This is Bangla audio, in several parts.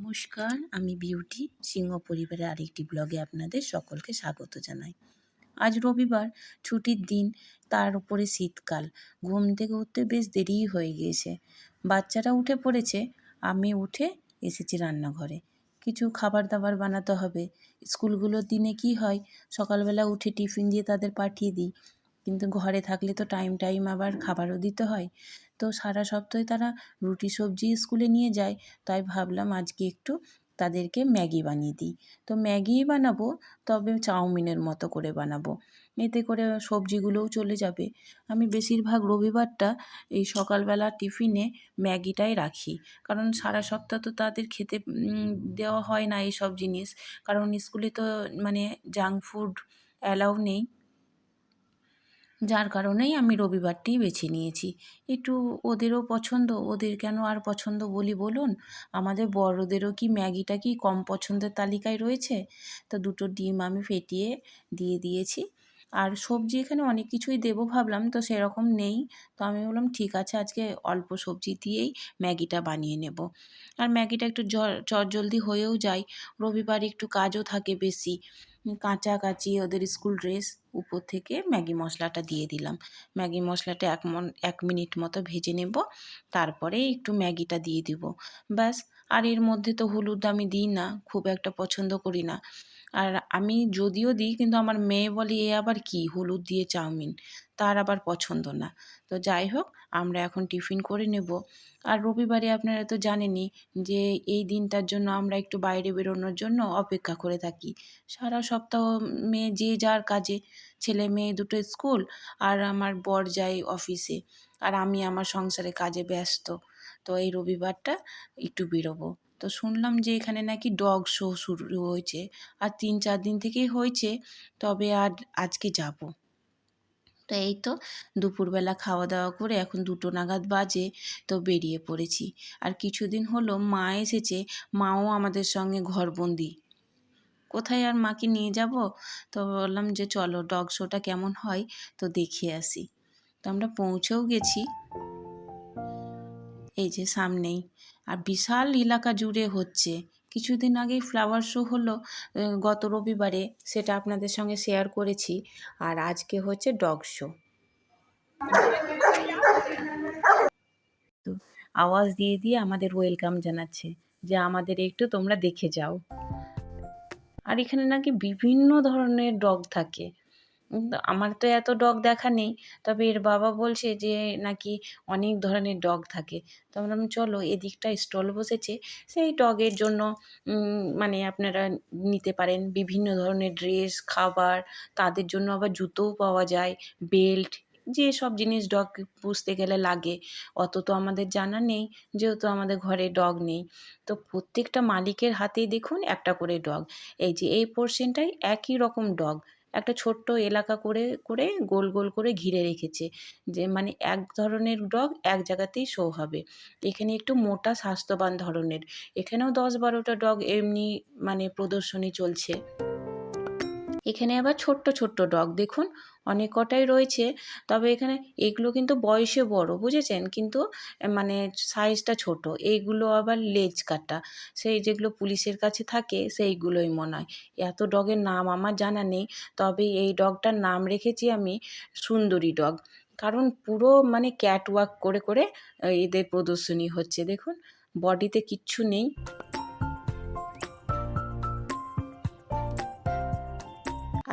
নমস্কার, আমি বিউটি সিংহ পরিবারের আরেকটি ব্লগে আপনাদের সকলকে স্বাগত জানাই। আজ রবিবার, ছুটির দিন, তার উপরে শীতকাল। ঘুম থেকে উঠতে বেশ দেরিই হয়ে গিয়েছে। বাচ্চারা উঠে পড়েছে, আমি উঠে এসেছি রান্নাঘরে। কিছু খাবার দাবার বানাতে হবে। স্কুলগুলোর দিনে কি হয়, সকালবেলা উঠে টিফিন দিয়ে তাদের পাঠিয়ে দিই, কিন্তু ঘরে থাকলে তো টাইম আবার খাবারও দিতে হয়। তো সারা সপ্তাহে তারা রুটি সবজি স্কুলে নিয়ে যায়, তাই ভাবলাম আজকে একটু তাদেরকে ম্যাগি বানিয়ে দিই। তো ম্যাগিই বানাবো, তবে চাউমিনের মতো করে বানাবো। এতে করে সবজিগুলোও চলে যাবে। আমি বেশিরভাগ রবিবারটা এই সকালবেলা টিফিনে ম্যাগিটাই রাখি, কারণ সারা সপ্তাহ তো তাদের খেতে দেওয়া হয় না এইসব জিনিস, কারণ স্কুলে তো মানে জাঙ্ক ফুড অ্যালাউ নেই। যার কারণেই আমি রবিবারটিই বেছে নিয়েছি। একটু ওদেরও পছন্দ, ওদের কেন আর পছন্দ বলি বলুন? আমাদের বড়দেরও কি ম্যাগিটা কি কম পছন্দের তালিকায় রয়েছে? তো দুটো ডিম আমি ফেটিয়ে দিয়ে দিয়েছি। আর সবজি এখানে অনেক কিছুই দেবো ভাবলাম, তো সেরকম নেই। তো আমি বললাম ঠিক আছে, আজকে অল্প সবজি দিয়েই ম্যাগিটা বানিয়ে নেব। আর ম্যাগিটা একটু চটজলদি হয়েও যায়। রবিবার একটু কাজও থাকে বেশি। কাচাকাচি ওদের স্কুল ড্রেস, উপর থেকে ম্যাগি মশলাটা দিয়ে দিলাম। ম্যাগি মশলাটা ১ মিনিট মতো ভেজে নেব, তারপরে একটু ম্যাগিটা দিয়ে দিব, ব্যাস। আর এর মধ্যে তো হলুদ আমি দিই না, খুব একটা পছন্দ করি না। আর আমি যদিও দিই, কিন্তু আমার মেয়ে বলে এ আবার কি হলুদ দিয়ে চাউমিন, তার আবার পছন্দ না। তো যাই হোক, আমরা এখন টিফিন করে নেব। আর রবিবারে আপনারা তো জানেনই যে এই দিনটার জন্য আমরা একটু বাইরে বেরোনোর জন্য অপেক্ষা করে থাকি। সারা সপ্তাহ মেয়ে যে যার কাজে, ছেলে মেয়ে দুটো স্কুল, আর আমার বর যায় অফিসে, আর আমি আমার সংসারে কাজে ব্যস্ত। তো এই রবিবারটা একটু বেরোবো। তো শুনলাম যে এখানে নাকি ডগ শো শুরু হয়েছে, আর ৩-৪ দিন থেকেই হয়েছে, তবে আর আজকে যাব। তো এই তো দুপুরবেলা খাওয়া দাওয়া করে এখন ২টো নাগাদ বাজে, তো বেরিয়ে পড়েছি। আর কিছুদিন হলো মা এসেছে, মাও আমাদের সঙ্গে ঘরবন্দি। কোথায় আর মাকে নিয়ে যাব? তো বললাম যে চলো ডগ শোটা কেমন হয় তো দেখিয়ে আসি। তো আমরা পৌঁছেও গেছি, এই যে সামনেই। আর বিশাল এলাকা জুড়ে হচ্ছে। কিছুদিন আগেই ফ্লাওয়ার শো হলো, গত রবিবারে, সেটা আপনাদের সঙ্গে শেয়ার করেছি। আর আজকে হচ্ছে ডগ শো। তো আওয়াজ দিয়ে দিয়ে আমাদের ওয়েলকাম জানাচ্ছে যে আমাদের একটু তোমরা দেখে যাও। আর এখানে নাকি বিভিন্ন ধরনের ডগ থাকে। আমার তো এত ডগ দেখা নেই, তবে এর বাবা বলছে যে নাকি অনেক ধরনের ডগ থাকে। তো আমি বললাম চলো, এদিকটায় স্টল বসেছে, সেই ডগের জন্য মানে আপনারা নিতে পারেন বিভিন্ন ধরনের ড্রেস, খাবার, তাদের জন্য আবার জুতোও পাওয়া যায়, বেল্ট, যেসব জিনিস ডগ পুষতে গেলে লাগে। অত তো আমাদের জানা নেই, যেহেতু আমাদের ঘরে ডগ নেই। তো প্রত্যেকটা মালিকের হাতেই দেখুন একটা করে ডগ। এই যে এই পোরশনটায় একই রকম ডগ, একটা ছোট্ট এলাকা করে করে গোল গোল করে ঘিরে রেখেছে, যে মানে এক ধরনের ডগ এক জায়গাতেই শো হবে। এখানে একটু মোটা স্বাস্থ্যবান ধরনের, এখানেও ১০-১২টা ডগ এমনি মানে প্রদর্শনী চলছে। এখানে আবার ছোট্ট ছোট্ট ডগ দেখুন, অনেক কটাই রয়েছে। তবে এখানে এগুলো কিন্তু বয়সে বড়, বুঝেছেন, কিন্তু মানে সাইজটা ছোট। এইগুলো আবার লেজ কাটা, সেই যেগুলো পুলিশের কাছে থাকে সেইগুলোই মনে হয়। এত ডগের নাম আমার জানা নেই, তবে এই ডগটার নাম রেখেছি আমি সুন্দরী ডগ, কারণ পুরো মানে ক্যাটওয়াক করে করে এদের প্রদর্শনী হচ্ছে। দেখুন, বডিতে কিচ্ছু নেই।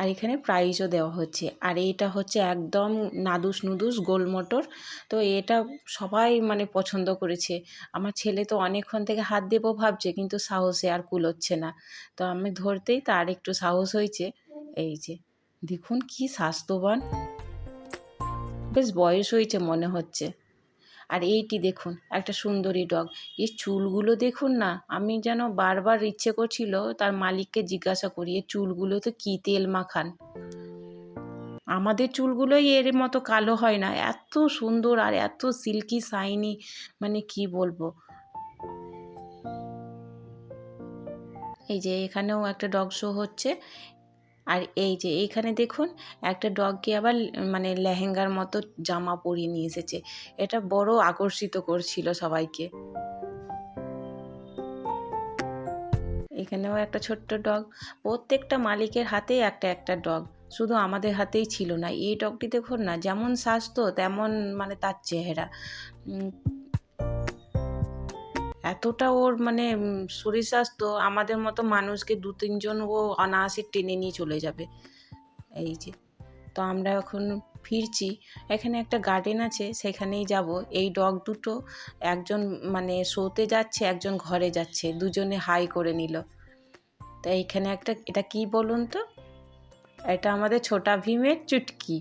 আর এখানে প্রাইজও দেওয়া হচ্ছে। আর এইটা হচ্ছে একদম নাদুস নুদুস গোল মটর। তো এটা সবাই মানে পছন্দ করেছে। আমার ছেলে তো অনেকক্ষণ থেকে হাত দেবো ভাবছে, কিন্তু সাহসে আর কুলোচ্ছে না। তো আমি ধরতেই তার একটু সাহস হয়েছে। এই যে দেখুন কি স্বাস্থ্যবান, বেশ বয়স হয়েছে মনে হচ্ছে। আর এইটি দেখুন একটা সুন্দরী ডগ। এর চুলগুলো দেখুন না, আমি যেন বারবার ইচ্ছে করছিল তার মালিককে জিজ্ঞাসা করি এর চুলগুলোতে কী তেল মাখান। আমাদের চুলগুলোই এর মতো কালো হয় না, এত সুন্দর আর এত সিল্কি শাইনি, মানে কি বলবো। এই যে এখানেও একটা ডগ শো হচ্ছে। আর এই যে এইখানে দেখুন একটা ডগকে আবার মানে লেহেঙ্গার মতো জামা পরিয়ে নিয়ে এসেছে। এটা বড় আকর্ষিত করছিল সবাইকে। এখানেও একটা ছোট্ট ডগ। প্রত্যেকটা মালিকের হাতেই একটা একটা ডগ, শুধু আমাদের হাতেই ছিল না। এই ডগটি দেখুন না, যেমন স্বাস্থ্য তেমন মানে তার চেহারা। উম, এতটা ওর মানে শরীর স্বাস্থ্য, আমাদের মতো মানুষকে 2-3 জন ও অনায়াসে টেনে নিয়ে চলে যাবে। এই যে, তো আমরা এখন ফিরছি। এখানে একটা গার্ডেন আছে, সেখানেই যাব। এই ডগ দুটো একজন মানে শোতে যাচ্ছে, একজন ঘরে যাচ্ছে, দুজনে হাই করে নিল। তো এইখানে একটা, এটা কি বলুন তো, এটা আমাদের ছোটা ভীমের চুটকি।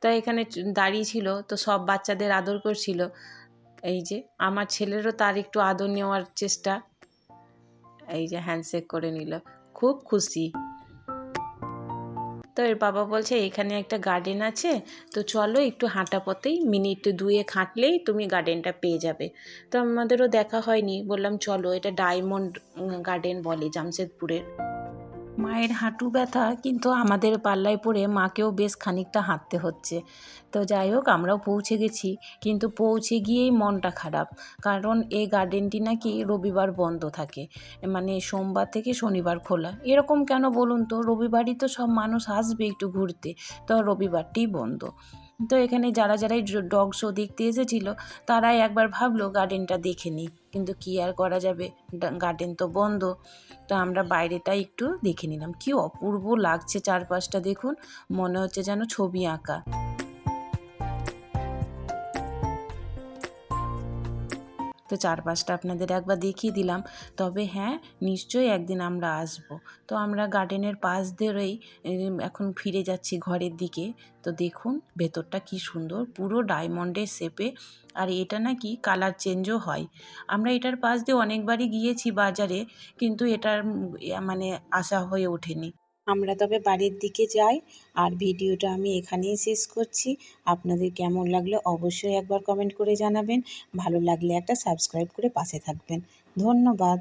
তো এখানে দাঁড়িয়ে ছিল, তো সব বাচ্চাদের আদর করছিল। এই যে আমার ছেলেরও তার একটু আদর নেওয়ার চেষ্টা। এই যে হ্যান্ডশেক করে নিল, খুব খুশি। তো এর বাবা বলছে এখানে একটা গার্ডেন আছে, তো চলো একটু হাঁটা পথেই মিনিট 2 হাঁটলেই তুমি গার্ডেনটা পেয়ে যাবে। তো আমাদেরও দেখা হয়নি, বললাম চলো, এটা ডায়মন্ড গার্ডেন বলে জামশেদপুরের। মায়ের হাঁটু ব্যথা, কিন্তু আমাদের পাল্লায় পড়ে মাকেও বেশ খানিকটা হাঁটতে হচ্ছে। তো যাই হোক, আমরাও পৌঁছে গেছি, কিন্তু পৌঁছে গিয়েই মনটা খারাপ। কারণ এই গার্ডেনটি নাকি রবিবার বন্ধ থাকে, মানে সোমবার থেকে শনিবার খোলা। এরকম কেন বলুন তো, রবিবারই তো সব মানুষ আসবে একটু ঘুরতে, তো রবিবারটিই বন্ধ। তো এখানে যারা যারাই ডগ শো দেখতে এসেছিল, তারাই একবার ভাবলো গার্ডেনটা দেখে নিই, কিন্তু কী আর করা যাবে, গার্ডেন তো বন্ধ। তো আমরা বাইরেটা একটু দেখে নিলাম। কি অপূর্ব লাগছে চারপাশটা, দেখুন, মনে হচ্ছে যেন ছবি আঁকা। তো চারপাশটা আপনাদের একবার দেখিয়ে দিলাম। তবে হ্যাঁ, নিশ্চয়ই একদিন আমরা আসব। তো আমরা গার্ডেনের পাশ ধরেই এখন ফিরে যাচ্ছি ঘরের দিকে। তো দেখুন ভেতরটা কি সুন্দর, পুরো ডায়মন্ডের শেপে। আর এটা নাকি কালার চেঞ্জও হয়। আমরা এটার পাশ দিয়ে অনেকবারই গিয়েছি বাজারে, কিন্তু এটার মানে আসা হয়ে ওঠেনি। আমরা তবে বাড়ির দিকে যাই, আর ভিডিওটা আমি এখানেই শেষ করছি। আপনাদের কেমন লাগলো অবশ্যই একবার কমেন্ট করে জানাবেন। ভালো লাগলে একটা সাবস্ক্রাইব করে পাশে থাকবেন। ধন্যবাদ।